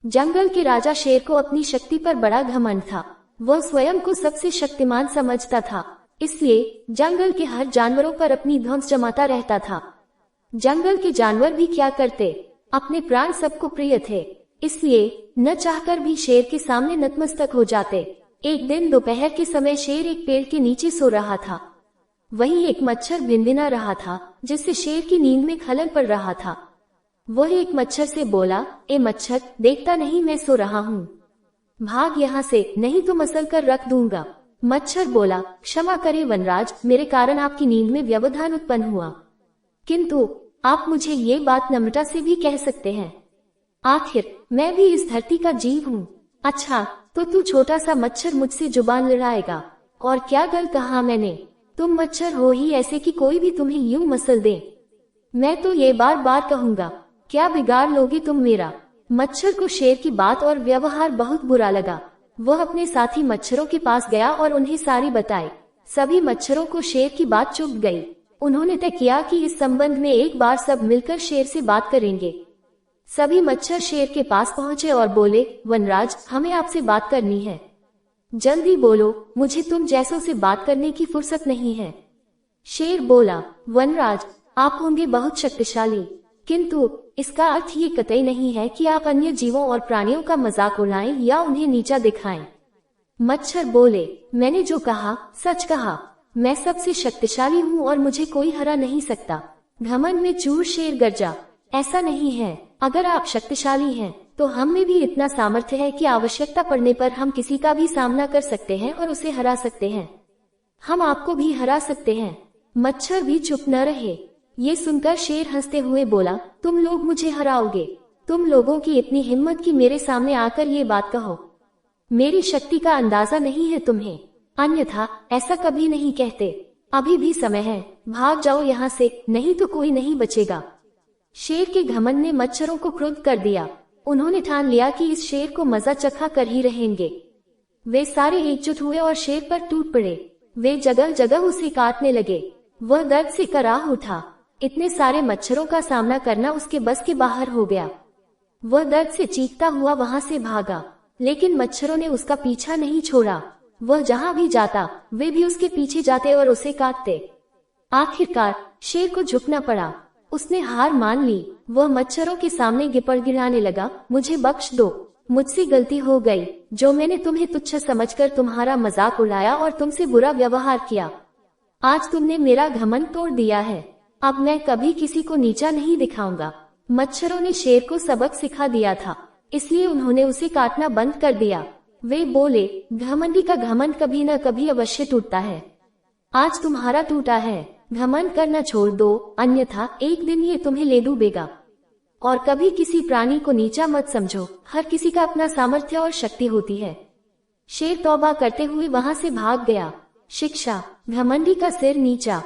जंगल के राजा शेर को अपनी शक्ति पर बड़ा घमंड था। वह स्वयं को सबसे शक्तिमान समझता था, इसलिए जंगल के हर जानवरों पर अपनी धौंस जमाता रहता था। जंगल के जानवर भी क्या करते, अपने प्राण सबको प्रिय थे, इसलिए न चाहकर भी शेर के सामने नतमस्तक हो जाते। एक दिन दोपहर के समय शेर एक पेड़ के नीचे सो रहा था। वहीं एक मच्छर भिनभिना रहा था, जिससे शेर की नींद में खलल पड़ रहा था। वह एक मच्छर से बोला, ए मच्छर, देखता नहीं मैं सो रहा हूँ, भाग यहाँ से, नहीं तो मसल कर रख दूंगा। मच्छर बोला, क्षमा करे वनराज, मेरे कारण आपकी नींद में व्यवधान उत्पन्न हुआ, किंतु आप मुझे ये बात नम्रता से भी कह सकते हैं। आखिर मैं भी इस धरती का जीव हूँ। अच्छा, तो तू छोटा सा मच्छर मुझसे जुबान लड़ाएगा? और क्या गलत कहा मैंने? तुम मच्छर हो ही ऐसे कि कोई भी तुम्हें यूं मसल दे। मैं तो ये बार बार कहूंगा, क्या बिगाड़ लोगे तुम मेरा? मच्छर को शेर की बात और व्यवहार बहुत बुरा लगा। वह अपने साथी मच्छरों के पास गया और उन्हें सारी बताई। सभी मच्छरों को शेर की बात चुभ गई। उन्होंने तय किया कि इस संबंध में एक बार सब मिलकर शेर से बात करेंगे। सभी मच्छर शेर के पास पहुंचे और बोले, वनराज, हमें आपसे बात करनी है, जल्दी बोलो, मुझे तुम जैसों से बात करने की फुर्सत नहीं है। शेर बोला, वनराज, आप होंगे बहुत शक्तिशाली, किंतु इसका अर्थ ये कतई नहीं है कि आप अन्य जीवों और प्राणियों का मजाक उड़ाएं या उन्हें नीचा दिखाएं। मच्छर बोले, मैंने जो कहा सच कहा, मैं सबसे शक्तिशाली हूँ और मुझे कोई हरा नहीं सकता। घमंड में चूर शेर गरजा, ऐसा नहीं है, अगर आप शक्तिशाली हैं तो हम में भी इतना सामर्थ्य है कि आवश्यकता पड़ने पर हम किसी का भी सामना कर सकते हैं और उसे हरा सकते हैं। हम आपको भी हरा सकते हैं। मच्छर भी चुप न रहे। ये सुनकर शेर हंसते हुए बोला, तुम लोग मुझे हराओगे? तुम लोगों की इतनी हिम्मत कि मेरे सामने आकर ये बात कहो? मेरी शक्ति का अंदाजा नहीं है तुम्हें, अन्यथा ऐसा कभी नहीं कहते। अभी भी समय है, भाग जाओ यहाँ से, नहीं तो कोई नहीं बचेगा। शेर के घमंड ने मच्छरों को क्रुद्ध कर दिया। उन्होंने ठान लिया कि इस शेर को मजा चखा कर ही रहेंगे। वे सारे एकजुट हुए और शेर पर टूट पड़े। वे जगह जगह उसे काटने लगे। वह दर्द से कराह उठा। इतने सारे मच्छरों का सामना करना उसके बस के बाहर हो गया। वह दर्द से चीखता हुआ वहां से भागा, लेकिन मच्छरों ने उसका पीछा नहीं छोड़ा। वह जहां भी जाता वे भी उसके पीछे जाते और उसे काटते। आखिरकार शेर को झुकना पड़ा। उसने हार मान ली। वह मच्छरों के सामने गिड़गिड़ाने लगा, मुझे बख्श दो, मुझसे गलती हो गई, जो मैंने तुम्हें तुच्छ समझकर तुम्हारा मजाक उड़ाया और तुमसे बुरा व्यवहार किया। आज तुमने मेरा घमंड तोड़ दिया है, अब मैं कभी किसी को नीचा नहीं दिखाऊंगा। मच्छरों ने शेर को सबक सिखा दिया था, इसलिए उन्होंने उसे काटना बंद कर दिया। वे बोले, घमंडी का घमंड कभी न कभी अवश्य टूटता है। आज तुम्हारा टूटा है, घमंड करना छोड़ दो, अन्यथा एक दिन ये तुम्हें ले डूबेगा। और कभी किसी प्राणी को नीचा मत समझो, हर किसी का अपना सामर्थ्य और शक्ति होती है। शेर तौबा करते हुए वहां से भाग गया। शिक्षा, घमंडी का सिर नीचा।